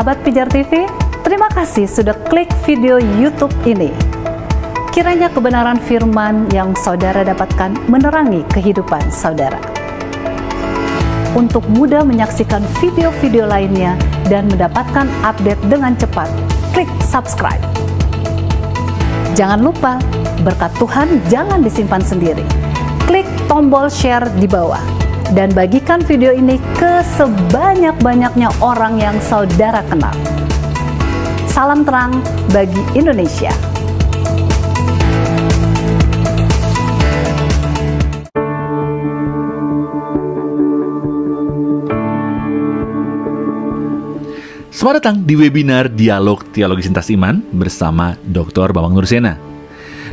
Sahabat Pijar TV, terima kasih sudah klik video YouTube ini. Kiranya kebenaran firman yang saudara dapatkan menerangi kehidupan saudara. Untuk mudah menyaksikan video-video lainnya dan mendapatkan update dengan cepat, klik subscribe. Jangan lupa, berkat Tuhan jangan disimpan sendiri. Klik tombol share di bawah dan bagikan video ini ke sebanyak-banyaknya orang yang saudara kenal. Salam terang bagi Indonesia. Selamat datang di webinar Dialog Teologi Sintas Iman bersama Dr. Bambang Nursena.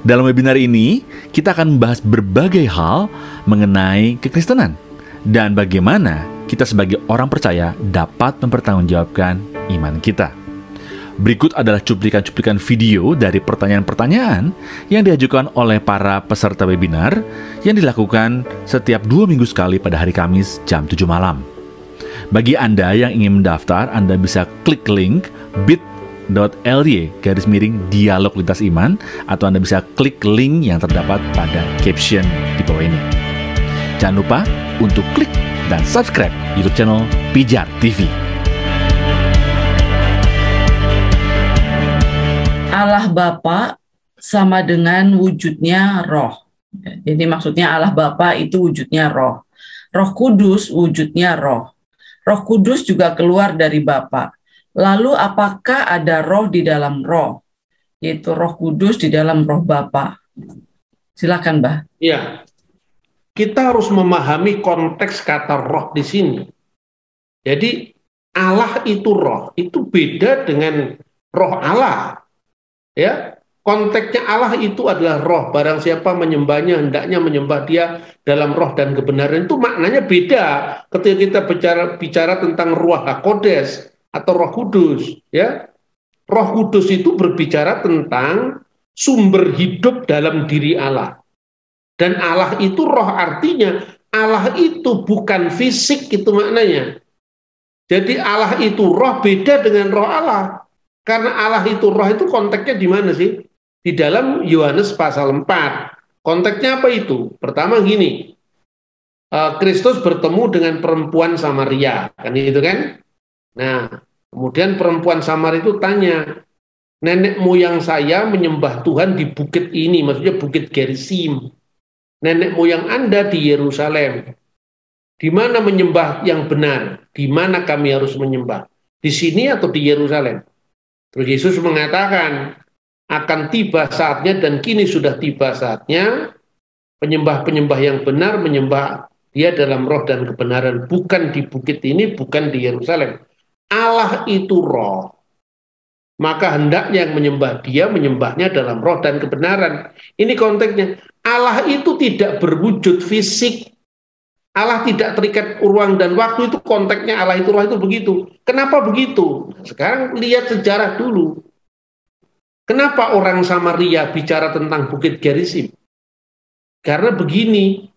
Dalam webinar ini, kita akan membahas berbagai hal mengenai kekristenan dan bagaimana kita sebagai orang percaya dapat mempertanggungjawabkan iman kita. Berikut adalah cuplikan-cuplikan video dari pertanyaan-pertanyaan yang diajukan oleh para peserta webinar yang dilakukan setiap 2 minggu sekali pada hari Kamis jam 7 malam. Bagi Anda yang ingin mendaftar, Anda bisa klik link bit.ly/dialog lintas iman, atau Anda bisa klik link yang terdapat pada caption di bawah ini. Jangan lupa untuk klik dan subscribe YouTube channel Pijar TV. Allah Bapa sama dengan wujudnya roh. Jadi maksudnya Allah Bapa itu wujudnya roh. Roh Kudus wujudnya roh. Roh Kudus juga keluar dari Bapa. Lalu apakah ada roh di dalam roh? Yaitu Roh Kudus di dalam roh Bapa. Silakan, Mbah. Iya. Kita harus memahami konteks kata roh di sini. Jadi Allah itu roh, itu beda dengan roh Allah. Ya, konteksnya Allah itu adalah roh. Barang siapa menyembahnya hendaknya menyembah Dia dalam roh dan kebenaran. Itu maknanya beda ketika kita bicara tentang Ruach HaKodes atau Roh Kudus. Ya, Roh Kudus itu berbicara tentang sumber hidup dalam diri Allah. Dan Allah itu roh, artinya Allah itu bukan fisik, itu maknanya. Jadi Allah itu roh beda dengan roh Allah. Karena Allah itu roh itu konteksnya di mana sih? Di dalam Yohanes pasal 4. Konteksnya apa itu? Pertama gini, Kristus bertemu dengan perempuan Samaria, kan itu kan? Nah, kemudian perempuan Samaria itu tanya, nenek moyang saya menyembah Tuhan di bukit ini, maksudnya bukit Gerizim. Nenek moyang Anda di Yerusalem. Di mana menyembah yang benar? Di mana kami harus menyembah? Di sini atau di Yerusalem? Terus Yesus mengatakan, akan tiba saatnya dan kini sudah tiba saatnya penyembah-penyembah yang benar menyembah Dia dalam roh dan kebenaran, bukan di bukit ini, bukan di Yerusalem. Allah itu roh. Maka hendaknya yang menyembah Dia menyembahnya dalam roh dan kebenaran. Ini konteksnya. Allah itu tidak berwujud fisik. Allah tidak terikat ruang dan waktu, itu konteksnya Allah itu roh itu begitu. Kenapa begitu? Sekarang lihat sejarah dulu. Kenapa orang Samaria bicara tentang bukit Gerizim? Karena begini.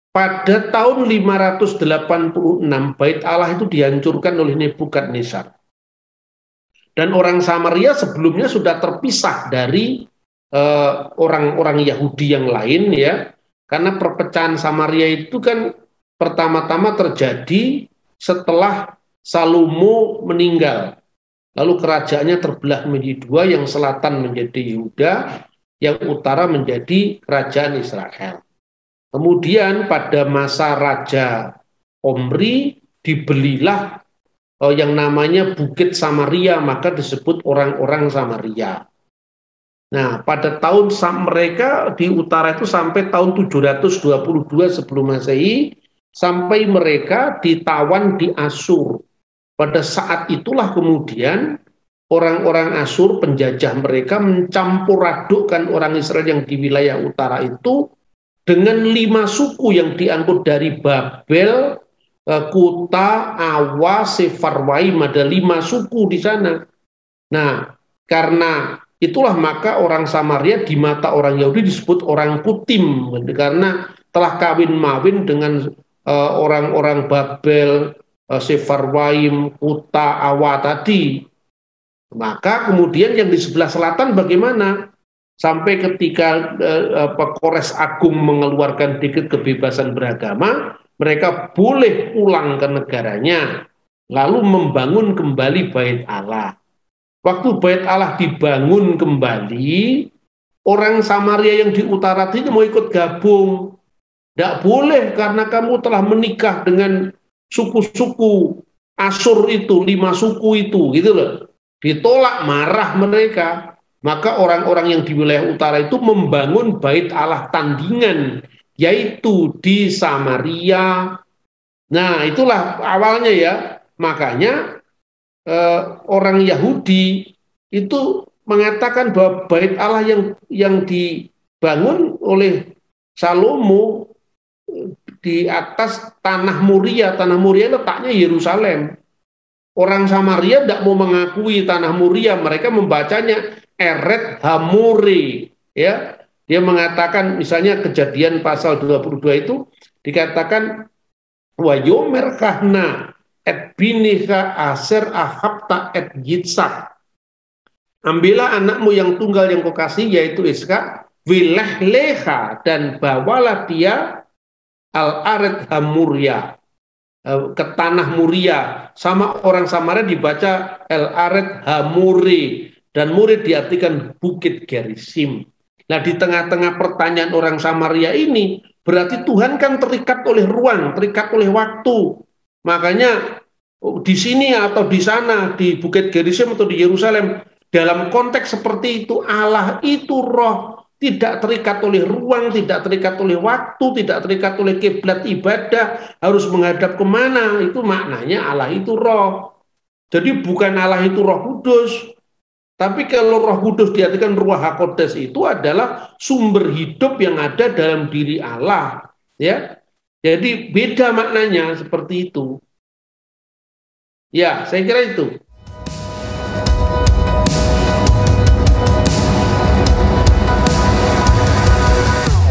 Pada tahun 586 bait Allah itu dihancurkan oleh Nebukadnezar. Dan orang Samaria sebelumnya sudah terpisah dari orang-orang Yahudi yang lain, ya, karena perpecahan Samaria itu kan pertama-tama terjadi setelah Salomo meninggal, lalu kerajaannya terbelah menjadi dua, yang selatan menjadi Yehuda, yang utara menjadi kerajaan Israel. Kemudian pada masa Raja Omri dibelilah yang namanya Bukit Samaria, maka disebut orang-orang Samaria. Nah, pada tahun mereka di utara itu sampai tahun 722 sebelum Masehi, sampai mereka ditawan di Asyur. Pada saat itulah kemudian orang-orang Asyur, penjajah mereka, mencampur adukkan orang Israel yang di wilayah utara itu dengan 5 suku yang diangkut dari Babel, Kuta, Awa, Sefarwaim, ada 5 suku di sana. Nah, karena itulah maka orang Samaria di mata orang Yahudi disebut orang Kutim, karena telah kawin-mawin dengan orang-orang Babel, Sefarwaim, Kuta, Awa tadi. Maka kemudian yang di sebelah selatan bagaimana? Sampai ketika Kores Agung mengeluarkan dekret kebebasan beragama, mereka boleh pulang ke negaranya, lalu membangun kembali Bait Allah. Waktu Bait Allah dibangun kembali, orang Samaria yang di utara ini mau ikut gabung. Tidak boleh karena kamu telah menikah dengan suku-suku Asyur itu, 5 suku itu, gitu loh. Ditolak, marah mereka. Maka orang-orang yang di wilayah utara itu membangun Bait Allah tandingan, yaitu di Samaria. Nah, itulah awalnya ya. Makanya orang Yahudi itu mengatakan bahwa Bait Allah yang dibangun oleh Salomo di atas tanah Moria. Tanah Moria letaknya Yerusalem. Orang Samaria tidak mau mengakui tanah Moria, mereka membacanya Eret Hamore, ya. Dia mengatakan misalnya Kejadian pasal 22 itu dikatakan wa yomer kahna et binika aser ahabta et yitsak. Ambillah anakmu yang tunggal yang kau kasih yaitu Ishak, wileh leha, dan bawalah dia al-aret hamuria, ke tanah Muria. Sama orang Samaria dibaca el-aret hamuri, dan murid diartikan bukit Gerisim. Nah, di tengah-tengah pertanyaan orang Samaria ini, berarti Tuhan kan terikat oleh ruang, terikat oleh waktu. Makanya di sini atau di sana, di bukit Gerisim atau di Yerusalem, dalam konteks seperti itu, Allah itu roh, tidak terikat oleh ruang, tidak terikat oleh waktu, tidak terikat oleh kiblat ibadah, harus menghadap kemana, itu maknanya Allah itu roh. Jadi bukan Allah itu Roh Kudus. Tapi kalau Roh Kudus diartikan Ruach HaKodes itu adalah sumber hidup yang ada dalam diri Allah, ya. Jadi beda maknanya seperti itu. Ya, saya kira itu.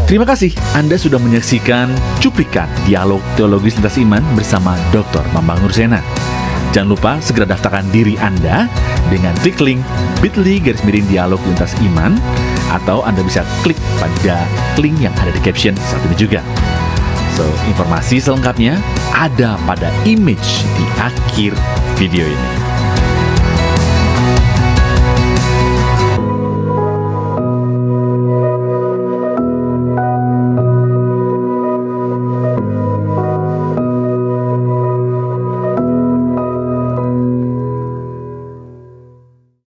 Terima kasih Anda sudah menyaksikan cuplikan dialog teologis lintas iman bersama Dr. Bambang Nursena. Jangan lupa segera daftarkan diri Anda dengan klik link bit.ly/dialog lintas iman, atau Anda bisa klik pada link yang ada di caption saat ini juga. So, informasi selengkapnya ada pada image di akhir video ini.